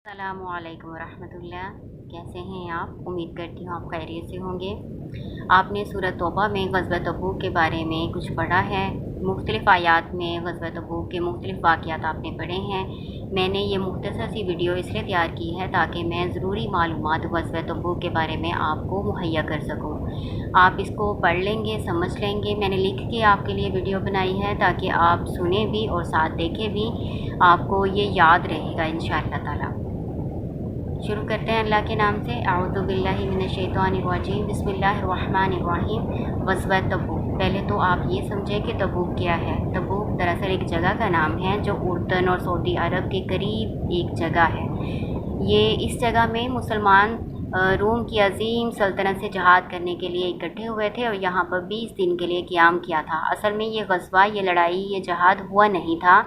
السلام علیکم ورحمۃ اللہ۔ کیسے ہیں آپ؟ امید کرتی ہوں آپ خیریت سے ہوں گے۔ آپ نے سورۃ توبہ میں غزوہ تبوک کے بارے میں کچھ پڑھا ہے۔ مختلف آیات میں غزوہ تبوک کے مختلف واقعات آپ نے پڑھے ہیں۔ میں نے یہ مختصر سی ویڈیو اس لیے تیار کی ہے تاکہ میں ضروری معلومات غزوہ تبوک کے بارے میں آپ کو مہیا کر سکوں۔ آپ اس کو پڑھ لیں گے، سمجھ لیں گے۔ میں نے لکھ کے آپ کے لیے ویڈیو بنائی ہے تاکہ آپ سنیں بھی اور ساتھ دیکھیں بھی، آپ کو یہ یاد رہے گا انشاءاللہ تعالی۔ شروع کرتے ہیں اللہ کے نام سے۔ اعوذ باللہ من الشیطان الرجیم، بسم اللہ الرحمن الرحیم۔ غزوہ تبوک، پہلے تو آپ یہ سمجھیں کہ تبوک کیا ہے۔ تبوک دراصل ایک جگہ کا نام ہے جو اردن اور سعودی عرب کے قریب ایک جگہ ہے۔ اس جگہ میں مسلمان روم کی عظیم سلطنت سے جہاد کرنے کے لیے اکٹھے ہوئے تھے اور یہاں پر 20 دن کے لیے قیام کیا تھا۔ اصل میں یہ غزوہ، یہ لڑائی، یہ جہاد ہوا نہیں تھا،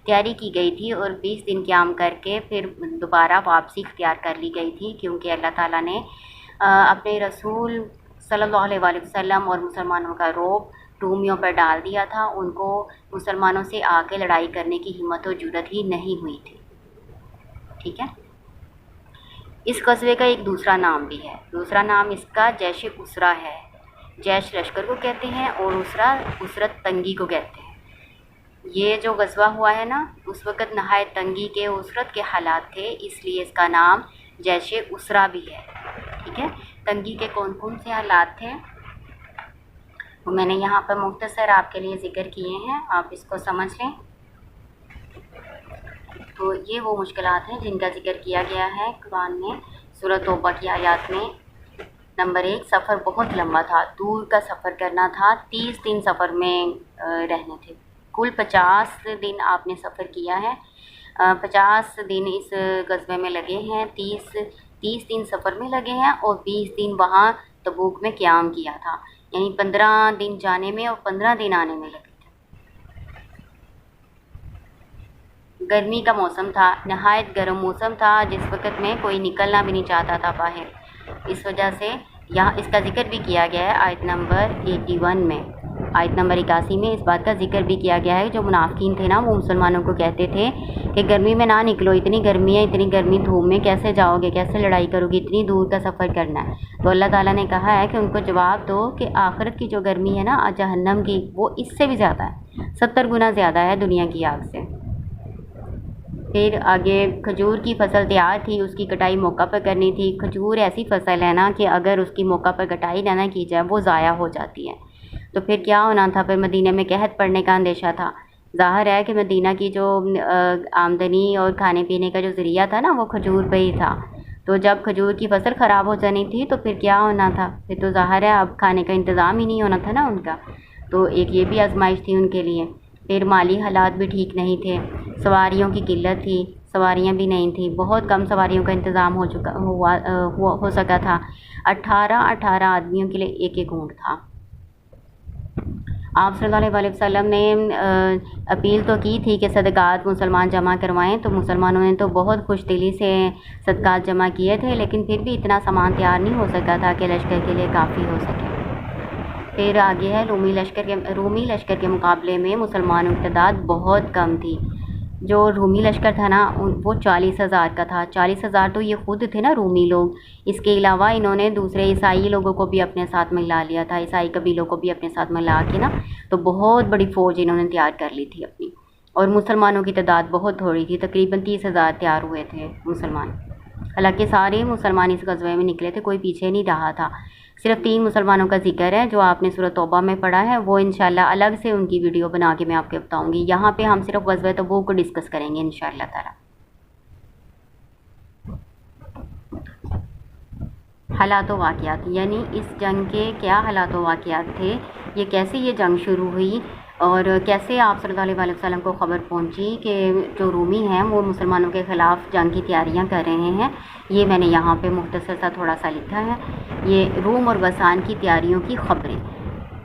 تیاری کی گئی تھی اور 20 دن قیام کر کے پھر دوبارہ واپسی اختیار کر لی گئی تھی، کیونکہ اللہ تعالیٰ نے اپنے رسول صلی اللہ علیہ وآلہ وسلم اور مسلمانوں کا رعب رومیوں پر ڈال دیا تھا۔ ان کو مسلمانوں سے آگے لڑائی کرنے کی ہمت و جرأت ہی نہیں ہوئی تھی۔ ٹھیک ہے۔ اس غزوے کا ایک دوسرا نام بھی ہے۔ دوسرا نام اس کا جیش اسرا ہے۔ جیش لشکر کو کہتے ہیں اور اسرا اسرت تنگی کو کہتے ہیں۔ یہ جو غزوہ ہوا ہے نا، اس وقت نہایت تنگی کے، اسرت کے حالات تھے، اس لیے اس کا نام جیش اسرا بھی ہے۔ ٹھیک ہے۔ تنگی کے کون کون سے حالات تھے وہ میں نے یہاں پر مختصر آپ کے لیے ذکر کیے ہیں، آپ اس کو سمجھ لیں۔ تو یہ وہ مشکلات ہیں جن کا ذکر کیا گیا ہے قرآن میں سورۃ توبہ کی آیات میں۔ نمبر 1، سفر بہت لمبا تھا، دور کا سفر کرنا تھا، 30 دن سفر میں رہنے تھے۔ کل 50 دن آپ نے سفر کیا ہے، 50 دن اس غزوے میں لگے ہیں، 30 دن سفر میں لگے ہیں اور 20 دن وہاں تبوک میں قیام کیا تھا، یعنی 15 دن جانے میں اور 15 دن آنے میں لگے تھے۔ گرمی کا موسم تھا، نہایت گرم موسم تھا، جس وقت میں کوئی نکلنا بھی نہیں چاہتا تھا باہر۔ اس وجہ سے یہاں اس کا ذکر بھی کیا گیا ہے آیت نمبر 81 میں، آیت نمبر 81 میں اس بات کا ذکر بھی کیا گیا ہے۔ جو منافقین تھے نا، وہ مسلمانوں کو کہتے تھے کہ گرمی میں نہ نکلو، اتنی گرمی ہے، اتنی گرمی دھوپ میں کیسے جاؤ گے، کیسے لڑائی کرو گے، اتنی دور کا سفر کرنا ہے۔ تو اللہ تعالیٰ نے کہا ہے کہ ان کو جواب دو کہ آخرت کی جو گرمی ہے نا، جہنم کی، وہ اس سے بھی زیادہ ہے، 70 گنا زیادہ ہے دنیا کی آگ سے۔ پھر آگے کھجور کی فصل تیار تھی، اس کی کٹائی موقع پر کرنی تھی۔ کھجور ایسی فصل ہے نا کہ اگر اس کی موقع پر کٹائی نہ کی جائے وہ ضائع ہو جاتی ہے۔ تو پھر کیا ہونا تھا، پھر مدینہ میں قحط پڑنے کا اندیشہ تھا۔ ظاہر ہے کہ مدینہ کی جو آمدنی اور کھانے پینے کا جو ذریعہ تھا نا، وہ کھجور پہ ہی تھا۔ تو جب کھجور کی فصل خراب ہو جانی تھی تو پھر کیا ہونا تھا، پھر تو ظاہر ہے اب کھانے کا انتظام ہی نہیں ہونا تھا نا ان کا۔ تو ایک یہ بھی آزمائش تھی ان کے لیے۔ پھر مالی حالات بھی ٹھیک نہیں تھے، سواریوں کی قلت تھی، سواریاں بھی نہیں تھیں، بہت کم سواریوں کا انتظام ہو سکا تھا۔ 18 آدمیوں کے لیے ایک ایک اونٹ تھا۔ آپ صلی اللہ علیہ وسلم نے اپیل تو کی تھی کہ صدقات مسلمان جمع کروائیں، تو مسلمانوں نے تو بہت خوش دلی سے صدقات جمع کیے تھے، لیکن پھر بھی اتنا سامان تیار نہیں ہو سکا تھا کہ لشکر کے لیے کافی ہو سکے۔ پھر آگے ہے رومی لشکر کے مقابلے میں مسلمانوں کی تعداد بہت کم تھی۔ جو رومی لشکر تھا نا، وہ 40,000 کا تھا۔ 40,000 تو یہ خود تھے نا رومی لوگ، اس کے علاوہ انہوں نے دوسرے عیسائی لوگوں کو بھی اپنے ساتھ ملا لیا تھا، عیسائی قبیلوں کو بھی اپنے ساتھ ملا کے نا، تو بہت بڑی فوج انہوں نے تیار کر لی تھی اپنی، اور مسلمانوں کی تعداد بہت تھوڑی تھی، تقریباً 30,000 تیار ہوئے تھے مسلمان۔ حالانکہ سارے مسلمان اس غزوے میں نکلے تھے، کوئی پیچھے نہیں رہا تھا۔ صرف 3 مسلمانوں کا ذکر ہے جو آپ نے سورۃ توبہ میں پڑھا ہے، وہ انشاءاللہ الگ سے ان کی ویڈیو بنا کے میں آپ کو بتاؤں گی۔ یہاں پہ ہم صرف غزوہ تبوک کو ڈسکس کریں گے انشاءاللہ تعالی۔ حالات و واقعات، یعنی اس جنگ کے کیا حالات و واقعات تھے، یہ کیسے یہ جنگ شروع ہوئی اور کیسے آپ صلی اللہ علیہ وسلم کو خبر پہنچی کہ جو رومی ہیں وہ مسلمانوں کے خلاف جنگ کی تیاریاں کر رہے ہیں، یہ میں نے یہاں پہ مختصر سا تھوڑا سا لکھا ہے۔ یہ روم اور غسان کی تیاریوں کی خبریں۔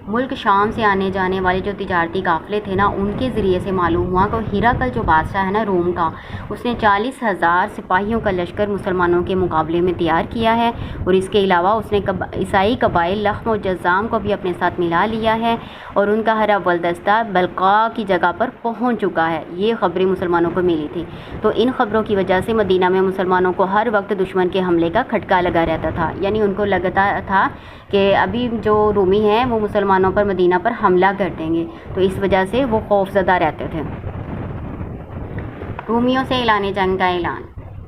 ملک شام سے آنے جانے والے جو تجارتی قافلے تھے نا، ان کے ذریعے سے معلوم ہوا کہ ہرقل جو بادشاہ ہے نا روم کا، اس نے 40,000 سپاہیوں کا لشکر مسلمانوں کے مقابلے میں تیار کیا ہے، اور اس کے علاوہ اس نے عیسائی قبائل لخم و جذام کو بھی اپنے ساتھ ملا لیا ہے، اور ان کا ہر اول دستہ بلقاء کی جگہ پر پہنچ چکا ہے۔ یہ خبریں مسلمانوں کو ملی تھی، تو ان خبروں کی وجہ سے مدینہ میں مسلمانوں کو ہر وقت دشمن کے حملے کا کھٹکا لگا رہتا تھا، یعنی ان کو لگتا تھا کہ ابھی جو رومی ہیں وہ مسلمانوں پر مدینہ پر حملہ کر دیں گے، تو اس وجہ سے وہ خوف زدہ رہتے تھے۔ رومیوں سے اعلان جنگ کا اعلان۔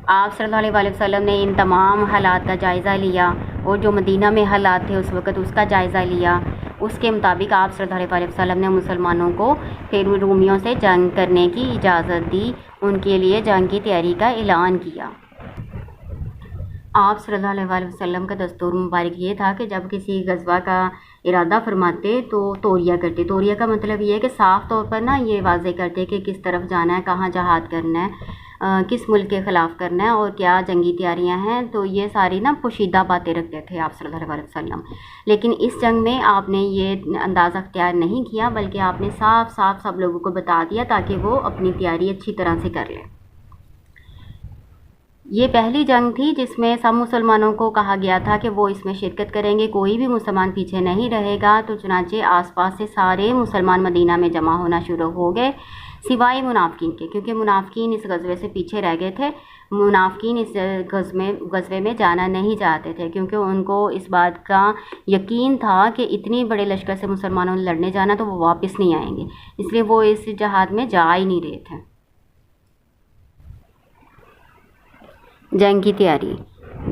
آپ صلی اللہ علیہ وسلم نے ان تمام حالات کا جائزہ لیا، اور جو مدینہ میں حالات تھے اس وقت اس کا جائزہ لیا۔ اس کے مطابق آپ صلی اللہ علیہ وسلم نے مسلمانوں کو پھر رومیوں سے جنگ کرنے کی اجازت دی، ان کے لیے جنگ کی تیاری کا اعلان کیا۔ آپ صلی اللہ علیہ وسلم کا دستور مبارک یہ تھا کہ جب کسی غزوہ کا ارادہ فرماتے تو توریہ کرتے۔ توریہ کا مطلب یہ ہے کہ صاف طور پر نا یہ واضح کرتے کہ کس طرف جانا ہے، کہاں جہاد کرنا ہے، کس ملک کے خلاف کرنا ہے، اور کیا جنگی تیاریاں ہیں، تو یہ ساری نا پوشیدہ باتیں رکھتے تھے آپ صلی اللہ علیہ وسلم۔ لیکن اس جنگ میں آپ نے یہ انداز اختیار نہیں کیا، بلکہ آپ نے صاف صاف سب لوگوں کو بتا دیا تاکہ وہ اپنی تیاری اچھی طرح سے کر لیں۔ یہ پہلی جنگ تھی جس میں سب مسلمانوں کو کہا گیا تھا کہ وہ اس میں شرکت کریں گے، کوئی بھی مسلمان پیچھے نہیں رہے گا، تو چنانچہ آس پاس سے سارے مسلمان مدینہ میں جمع ہونا شروع ہو گئے، سوائے منافقین کے، کیونکہ منافقین اس غزوے سے پیچھے رہ گئے تھے۔ منافقین اس غزوے میں جانا نہیں چاہتے تھے، کیونکہ ان کو اس بات کا یقین تھا کہ اتنی بڑے لشکر سے مسلمانوں نے لڑنے جانا تو وہ واپس نہیں آئیں گے، اس لیے وہ اس جہاد میں جا ہی نہیں رہے تھے۔ جنگ کی تیاری،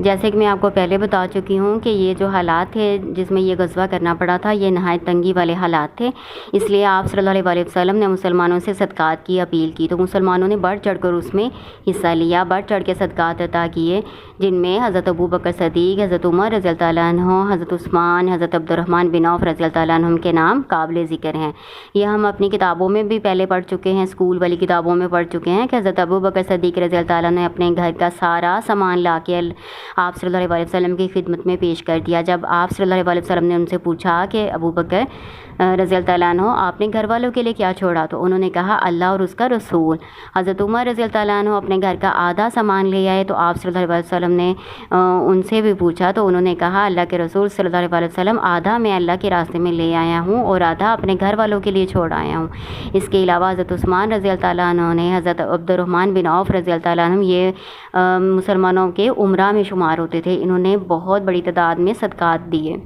جیسے کہ میں آپ کو پہلے بتا چکی ہوں کہ یہ جو حالات تھے جس میں یہ غزوہ کرنا پڑا تھا، یہ نہایت تنگی والے حالات تھے، اس لیے آپ صلی اللہ علیہ وسلم نے مسلمانوں سے صدقات کی اپیل کی، تو مسلمانوں نے بڑھ چڑھ کر اس میں حصہ لیا، بڑھ چڑھ کے صدقات عطا کیے، جن میں حضرت ابو بکر صدیق، حضرت عمر رضی اللہ تعالیٰ عنہ، حضرت عثمان، حضرت عبد الرحمن بن عوف رضی اللہ تعالیٰ عنہ کے نام قابل ذکر ہیں۔ یہ ہم اپنی کتابوں میں بھی پہلے پڑھ چکے ہیں، اسکول والی کتابوں میں پڑھ چکے ہیں کہ حضرت ابو بکر صدیق رضی اللہ تعالیٰ نے اپنے گھر کا سارا سامان لا کے آپ صلی اللہ علیہ وسلم کی خدمت میں پیش کر دیا۔ جب آپ صلی اللہ علیہ وسلم نے ان سے پوچھا کہ ابو بکر رضی اللہ تعالیٰ عنہ آپ نے گھر والوں کے لیے کیا چھوڑا، تو انہوں نے کہا اللہ اور اس کا رسول۔ حضرت عمر رضی اللہ تعالیٰ عنہ اپنے گھر کا آدھا سامان لے آئے، تو آپ صلی اللہ علیہ وسلم نے ان سے بھی پوچھا، تو انہوں نے کہا اللہ کے رسول صلی اللہ علیہ وسلم آدھا میں اللہ کے راستے میں لے آیا ہوں اور آدھا اپنے گھر والوں کے لیے چھوڑ آیا ہوں۔ اس کے علاوہ حضرت عثمان رضی اللہ تعالیٰ عنہ نے، حضرت عبد الرحمن بن عوف رضی اللہ تعالیٰ عنہ، یہ مسلمانوں کے عمرہ میں شمار ہوتے تھے، انہوں نے بہت بڑی تعداد میں صدقات دیے۔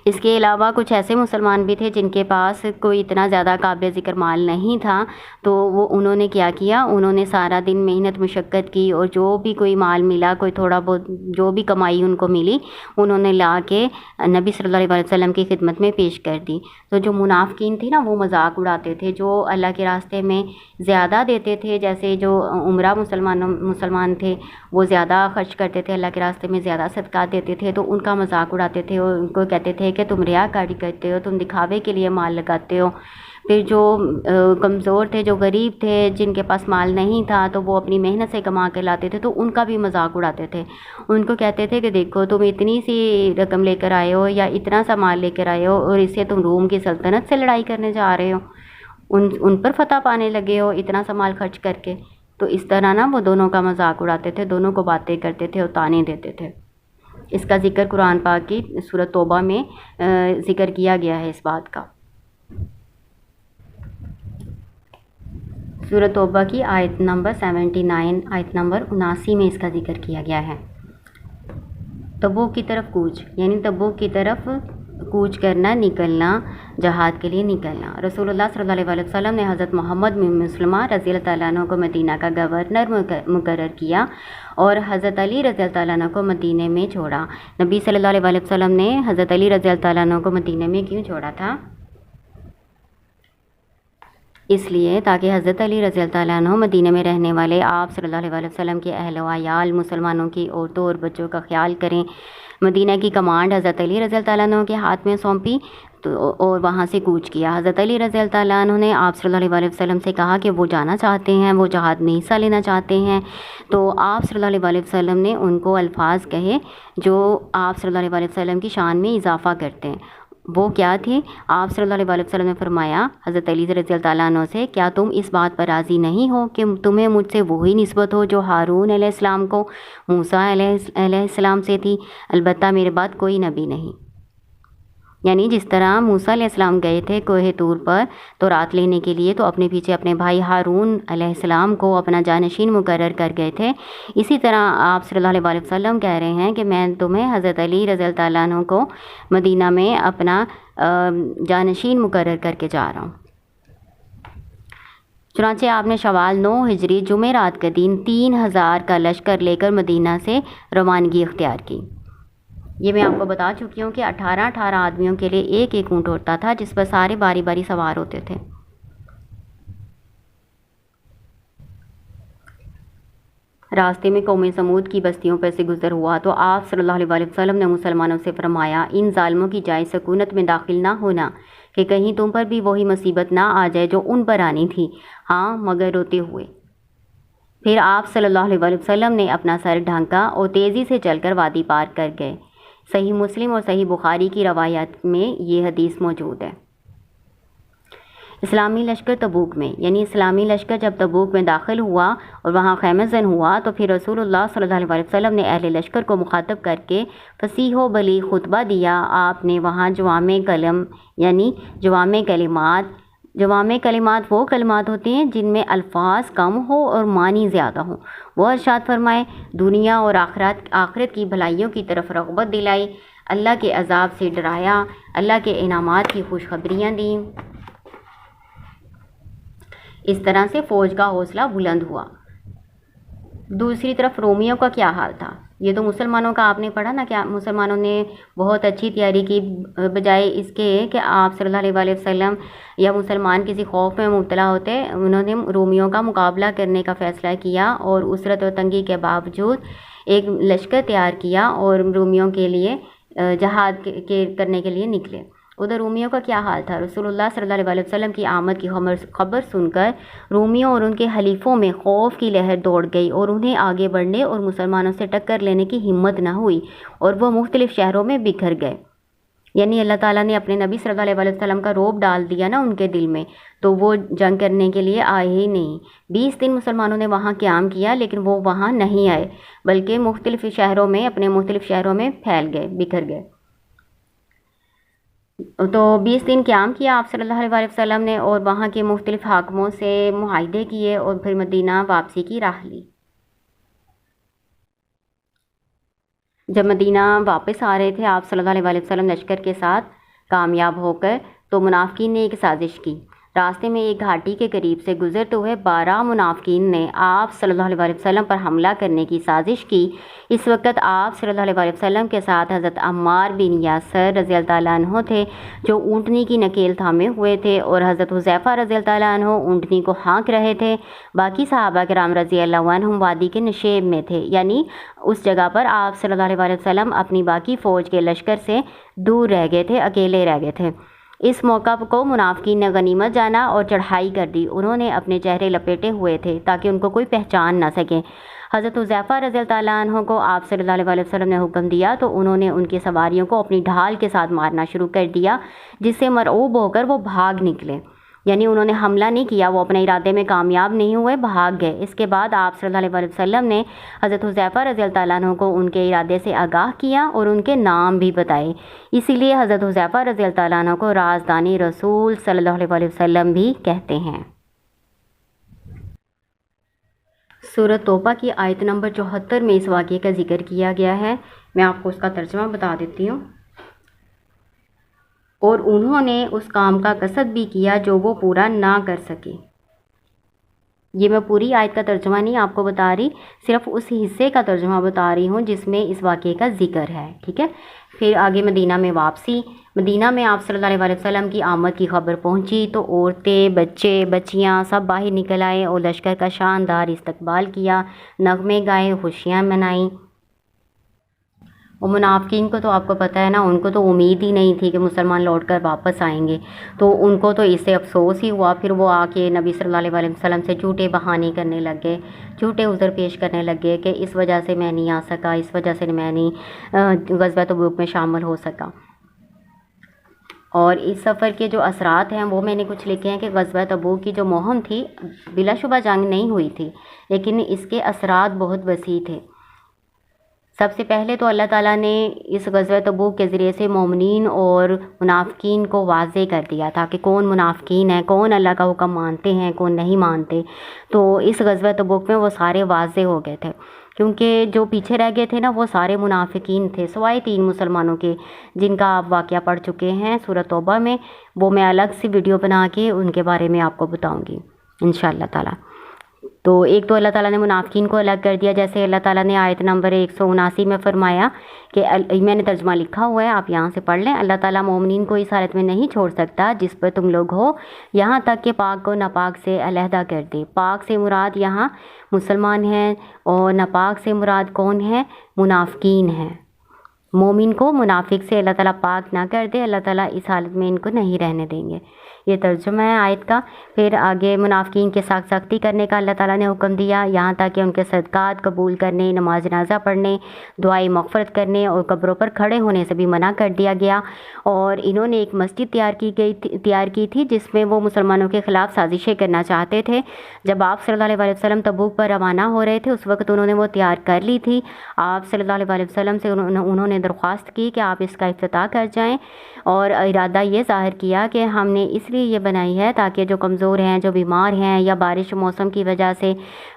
اس کے علاوہ کچھ ایسے مسلمان بھی تھے جن کے پاس کوئی اتنا زیادہ قابل ذکر مال نہیں تھا، تو وہ انہوں نے کیا کیا، انہوں نے سارا دن محنت مشقت کی، اور جو بھی کوئی مال ملا، کوئی تھوڑا بہت جو بھی کمائی ان کو ملی، انہوں نے لا کے نبی صلی اللہ علیہ وسلم کی خدمت میں پیش کر دی۔ تو جو منافقین تھے نا وہ مذاق اڑاتے تھے، جو اللہ کے راستے میں زیادہ دیتے تھے، جیسے جو عمرہ مسلمان تھے وہ زیادہ خرچ کرتے تھے، اللہ کے راستے میں زیادہ صدقات دیتے تھے، تو ان کا مذاق اڑاتے تھے اور ان کو کہتے تھے کہ تم ریاکاری کرتے ہو، تم دکھاوے کے لیے مال لگاتے ہو۔ پھر جو کمزور تھے، جو غریب تھے، جن کے پاس مال نہیں تھا تو وہ اپنی محنت سے کما کے لاتے تھے، تو ان کا بھی مذاق اڑاتے تھے، ان کو کہتے تھے کہ دیکھو تم اتنی سی رقم لے کر آئے ہو یا اتنا سا مال لے کر آئے ہو اور اس سے تم روم کی سلطنت سے لڑائی کرنے جا رہے ہو، ان پر فتح پانے لگے ہو اتنا سا مال خرچ کر کے۔ تو اس طرح نا وہ دونوں کا مذاق اڑاتے تھے، دونوں کو باتیں کرتے تھے اور طعنے دیتے تھے۔ اس کا ذکر قرآن پاک کی سورۃ توبہ میں ذکر کیا گیا ہے اس بات کا۔ سورۃ توبہ کی آیت نمبر 79، آیت نمبر 79 میں اس کا ذکر کیا گیا ہے۔ تبوک کی طرف کوچ، یعنی تبوک کی طرف کوچ کرنا، نکلنا، جہاد کے لیے نکلنا۔ رسول اللہ صلی اللہ علیہ وسلم نے حضرت محمد بن مسلمہ رضی اللہ تعالیٰ عنہ کو مدینہ کا گورنر مقرر کیا اور حضرت علی رضی اللہ تعالیٰ عنہ کو مدینہ میں چھوڑا۔ نبی صلی اللہ علیہ وسلم نے حضرت علی رضی اللہ تعالیٰ عنہ کو مدینہ میں کیوں چھوڑا تھا؟ اس لیے تاکہ حضرت علی رضی اللہ تعالیٰ عنہ مدینہ میں رہنے والے آپ صلی اللہ علیہ وسلم کے اہل و عیال، مسلمانوں کی عورتوں اور بچوں کا خیال کریں۔ مدینہ کی کمانڈ حضرت علی رضی اللہ تعالیٰ عنہ کے ہاتھ میں سونپی اور وہاں سے کوچ کیا۔ حضرت علی رضی اللہ تعالیٰ عنہ نے آپ صلی اللہ علیہ وسلم سے کہا کہ وہ جانا چاہتے ہیں، وہ جہاد میں حصہ لینا چاہتے ہیں، تو آپ صلی اللہ علیہ وسلم نے ان کو الفاظ کہے جو آپ صلی اللہ علیہ وسلم کی شان میں اضافہ کرتے ہیں۔ وہ کیا تھے؟ آپ صلی اللہ علیہ وسلم نے فرمایا حضرت علی رضی اللہ تعالیٰ عنہ سے، کیا تم اس بات پر راضی نہیں ہو کہ تمہیں مجھ سے وہی نسبت ہو جو ہارون علیہ السلام کو موسیٰ علیہ السلام سے تھی؟ البتہ میرے بعد کوئی نبی نہیں۔ یعنی جس طرح موسیٰ علیہ السلام گئے تھے کوہ طور پر تو رات لینے کے لیے، تو اپنے پیچھے اپنے بھائی ہارون علیہ السلام کو اپنا جانشین مقرر کر گئے تھے، اسی طرح آپ صلی اللہ علیہ وسلم کہہ رہے ہیں کہ میں تمہیں حضرت علی رضی اللہ تعالیٰ عنہ کو مدینہ میں اپنا جانشین مقرر کر کے جا رہا ہوں۔ چنانچہ آپ نے شوال 9 ہجری جمعرات کا دن 3000 کا لشکر لے کر مدینہ سے روانگی اختیار کی۔ یہ میں آپ کو بتا چکی ہوں کہ 18 آدمیوں کے لیے ایک ایک اونٹ ہوتا تھا جس پر سارے باری باری سوار ہوتے تھے۔ راستے میں قوم سمود کی بستیوں پر سے گزر ہوا تو آپ صلی اللہ علیہ وسلم نے مسلمانوں سے فرمایا، ان ظالموں کی جائے سکونت میں داخل نہ ہونا کہ کہیں تم پر بھی وہی مصیبت نہ آ جائے جو ان پر آنی تھی، ہاں مگر روتے ہوئے۔ پھر آپ صلی اللہ علیہ وسلم نے اپنا سر ڈھانکا اور تیزی سے چل کر وادی پار کر گئے۔ صحیح مسلم اور صحیح بخاری کی روایات میں یہ حدیث موجود ہے۔ اسلامی لشکر تبوک میں، یعنی اسلامی لشکر جب تبوک میں داخل ہوا اور وہاں خیمہ زن ہوا تو پھر رسول اللہ صلی اللہ علیہ وسلم نے اہل لشکر کو مخاطب کر کے فصیح و بلیغ خطبہ دیا۔ آپ نے وہاں جوامع کلم یعنی جوامع کلمات وہ کلمات ہوتے ہیں جن میں الفاظ کم ہو اور معنی زیادہ ہوں، وہ ارشاد فرمائے، دنیا اور آخرت کی بھلائیوں کی طرف رغبت دلائی، اللہ کے عذاب سے ڈرایا، اللہ کے انعامات کی خوشخبریاں دیں۔ اس طرح سے فوج کا حوصلہ بلند ہوا۔ دوسری طرف رومیوں کا کیا حال تھا؟ یہ تو مسلمانوں کا آپ نے پڑھا نا، کیا مسلمانوں نے بہت اچھی تیاری کی، بجائے اس کے کہ آپ صلی اللہ علیہ وسلم یا مسلمان کسی خوف میں مبتلا ہوتے، انہوں نے رومیوں کا مقابلہ کرنے کا فیصلہ کیا اور اسرت و تنگی کے باوجود ایک لشکر تیار کیا اور رومیوں کے لیے جہاد کرنے کے لیے نکلے۔ ادھر رومیوں کا کیا حال تھا؟ رسول اللہ صلی اللہ علیہ وسلم کی آمد کی خبر سن کر رومیوں اور ان کے حلیفوں میں خوف کی لہر دوڑ گئی اور انہیں آگے بڑھنے اور مسلمانوں سے ٹکر لینے کی ہمت نہ ہوئی اور وہ مختلف شہروں میں بکھر گئے۔ یعنی اللہ تعالیٰ نے اپنے نبی صلی اللہ علیہ وسلم کا رعب ڈال دیا نا ان کے دل میں، تو وہ جنگ کرنے کے لیے آئے ہی نہیں۔ 20 دن مسلمانوں نے وہاں قیام کیا لیکن وہ وہاں نہیں آئے، بلکہ اپنے مختلف شہروں میں پھیل گئے، بکھر گئے۔ تو 20 دن قیام کیا آپ صلی اللہ علیہ وسلم نے اور وہاں کے مختلف حاکموں سے معاہدے کیے اور پھر مدینہ واپسی کی راہ لی۔ جب مدینہ واپس آ رہے تھے آپ صلی اللہ علیہ وسلم لشکر کے ساتھ کامیاب ہو کر، تو منافقین نے ایک سازش کی۔ راستے میں ایک گھاٹی کے قریب سے گزرتے ہوئے 12 منافقین نے آپ صلی اللہ علیہ وسلم پر حملہ کرنے کی سازش کی۔ اس وقت آپ صلی اللہ علیہ وسلم کے ساتھ حضرت عمار بن یاسر رضی اللہ تعالیٰ عنہ تھے جو اونٹنی کی نکیل تھامے ہوئے تھے، اور حضرت حذیفہ رضی اللہ تعالیٰ عنہ اونٹنی کو ہانک رہے تھے۔ باقی صحابہ کرام رضی اللہ عنہم وادی کے نشیب میں تھے، یعنی اس جگہ پر آپ صلی اللہ علیہ وسلم اپنی باقی فوج کے لشکر سے دور رہ گئے تھے، اکیلے رہ گئے تھے۔ اس موقع کو منافقین نے غنیمت جانا اور چڑھائی کر دی۔ انہوں نے اپنے چہرے لپیٹے ہوئے تھے تاکہ ان کو کوئی پہچان نہ سکے۔ حضرت حذیفہ رضی اللہ تعالیٰ عنہ کو آپ صلی اللہ علیہ وسلم نے حکم دیا تو انہوں نے ان کی سواریوں کو اپنی ڈھال کے ساتھ مارنا شروع کر دیا، جس سے مرعوب ہو کر وہ بھاگ نکلے۔ یعنی انہوں نے حملہ نہیں کیا، وہ اپنے ارادے میں کامیاب نہیں ہوئے، بھاگ گئے۔ اس کے بعد آپ صلی اللہ علیہ وسلم نے حضرت حذیفہ رضی اللہ تعالیٰ عنہ کو ان کے ارادے سے آگاہ کیا اور ان کے نام بھی بتائے۔ اسی لیے حضرت حذیفہ رضی اللہ تعالیٰ عنہ کو رازدانی رسول صلی اللہ علیہ وسلم بھی کہتے ہیں۔ سورۃ توبہ کی آیت نمبر 74 میں اس واقعے کا ذکر کیا گیا ہے۔ میں آپ کو اس کا ترجمہ بتا دیتی ہوں۔ اور انہوں نے اس کام کا قصد بھی کیا جو وہ پورا نہ کر سکے۔ یہ میں پوری آیت کا ترجمہ نہیں آپ کو بتا رہی، صرف اس حصے کا ترجمہ بتا رہی ہوں جس میں اس واقعے کا ذکر ہے، ٹھیک ہے۔ پھر آگے مدینہ میں واپسی۔ مدینہ میں آپ صلی اللہ علیہ وسلم کی آمد کی خبر پہنچی تو عورتیں، بچے، بچیاں سب باہر نکل آئے اور لشکر کا شاندار استقبال کیا، نغمے گائے، خوشیاں منائیں۔ اور منافقین کو تو آپ کو پتہ ہے نا، ان کو تو امید ہی نہیں تھی کہ مسلمان لوٹ کر واپس آئیں گے، تو ان کو تو اس سے افسوس ہی ہوا۔ پھر وہ آ کے نبی صلی اللہ علیہ وسلم سے جھوٹے بہانے کرنے لگے، جھوٹے عذر پیش کرنے لگے کہ اس وجہ سے میں نہیں آ سکا، اس وجہ سے میں نہیں غزوہ تبوک میں شامل ہو سکا۔ اور اس سفر کے جو اثرات ہیں وہ میں نے کچھ لکھے ہیں کہ غزوہ تبوک کی جو مہم تھی بلا شبہ جنگ نہیں ہوئی تھی، لیکن اس کے اثرات بہت وسیع تھے۔ سب سے پہلے تو اللہ تعالیٰ نے اس غزوہ تبوک کے ذریعے سے مومنین اور منافقین کو واضح کر دیا تھا کہ کون منافقین ہیں، کون اللہ کا حکم مانتے ہیں، کون نہیں مانتے۔ تو اس غزوہ تبوک میں وہ سارے واضح ہو گئے تھے، کیونکہ جو پیچھے رہ گئے تھے نا وہ سارے منافقین تھے سوائے 3 مسلمانوں کے، جن کا آپ واقعہ پڑھ چکے ہیں سورۃ توبہ میں۔ وہ میں الگ سے ویڈیو بنا کے ان کے بارے میں آپ کو بتاؤں گی انشاءاللہ تعالیٰ۔ تو ایک تو اللہ تعالیٰ نے منافقین کو الگ کر دیا، جیسے اللہ تعالیٰ نے آیت نمبر 179 میں فرمایا کہ میں نے ترجمہ لکھا ہوا ہے، آپ یہاں سے پڑھ لیں۔ اللہ تعالیٰ مومنین کو اس حالت میں نہیں چھوڑ سکتا جس پر تم لوگ ہو، یہاں تک کہ پاک کو ناپاک سے علیحدہ کر دے۔ پاک سے مراد یہاں مسلمان ہیں، اور ناپاک سے مراد کون ہے؟ منافقین ہیں۔ مومن کو منافق سے اللہ تعالیٰ پاک نہ کر دے، اللہ تعالیٰ اس حالت میں ان کو نہیں رہنے دیں گے۔ یہ ترجمہ ہے آیت کا۔ پھر آگے منافقین کے ساتھ سختی کرنے کا اللہ تعالیٰ نے حکم دیا، یہاں تک کہ ان کے صدقات قبول کرنے، نماز جنازہ پڑھنے، دعائے مغفرت کرنے اور قبروں پر کھڑے ہونے سے بھی منع کر دیا گیا۔ اور انہوں نے ایک مسجد تیار کی تھی جس میں وہ مسلمانوں کے خلاف سازشیں کرنا چاہتے تھے۔ جب آپ صلی اللہ علیہ وسلم تبوک پر روانہ ہو رہے تھے اس وقت انہوں نے وہ تیار کر لی تھی۔ آپ صلی اللہ علیہ وسلم سے انہوں نے درخواست کی کہ آپ اس کا افتتاح کر جائیں، اور ارادہ یہ ظاہر کیا کہ ہم نے اس لیے یہ بنائی ہے تاکہ جو کمزور ہیں، جو بیمار ہیں، یا بارش موسم کی وجہ سے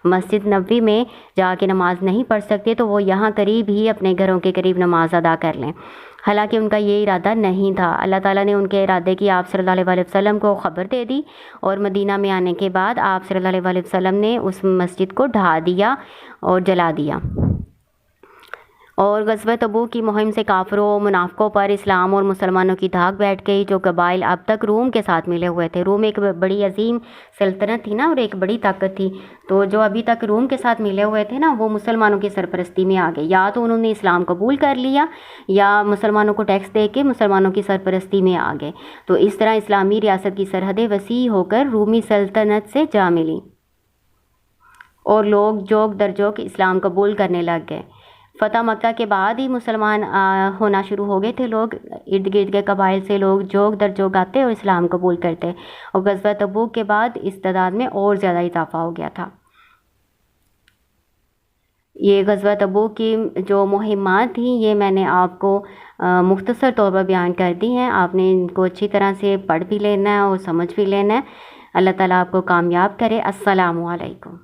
مسجد نبوی میں جا کے نماز نہیں پڑھ سکتے تو وہ یہاں قریب ہی اپنے گھروں کے قریب نماز ادا کر لیں۔ حالانکہ ان کا یہ ارادہ نہیں تھا۔ اللہ تعالیٰ نے ان کے ارادے کی آپ صلی اللہ علیہ وسلم کو خبر دے دی، اور مدینہ میں آنے کے بعد آپ صلی اللہ علیہ وسلم نے اس مسجد کو ڈھا دیا اور جلا دیا۔ اور غزوہ تبوک کی مہم سے کافروں و منافقوں پر اسلام اور مسلمانوں کی دھاک بیٹھ گئی۔ جو قبائل اب تک روم کے ساتھ ملے ہوئے تھے، روم ایک بڑی عظیم سلطنت تھی نا، اور ایک بڑی طاقت تھی، تو جو ابھی تک روم کے ساتھ ملے ہوئے تھے نا وہ مسلمانوں کی سرپرستی میں آ گئے۔ یا تو انہوں نے اسلام قبول کر لیا یا مسلمانوں کو ٹیکس دے کے مسلمانوں کی سرپرستی میں آ گئے۔ تو اس طرح اسلامی ریاست کی سرحدیں وسیع ہو کر رومی سلطنت سے جا ملی، اور لوگ جوگ در جوگ اسلام قبول کرنے لگ گئے۔ فتح مکہ کے بعد ہی مسلمان ہونا شروع ہو گئے تھے، لوگ ارد گرد کے قبائل سے لوگ جوگ در جوگ آتے اور اسلام قبول کرتے، اور غزوہ تبوک کے بعد اس تعداد میں اور زیادہ اضافہ ہو گیا تھا۔ یہ غزوہ تبوک کی جو مہمات تھیں یہ میں نے آپ کو مختصر طور پر بیان کر دی ہیں، آپ نے ان کو اچھی طرح سے پڑھ بھی لینا ہے اور سمجھ بھی لینا ہے۔ اللہ تعالیٰ آپ کو کامیاب کرے۔ السلام علیکم۔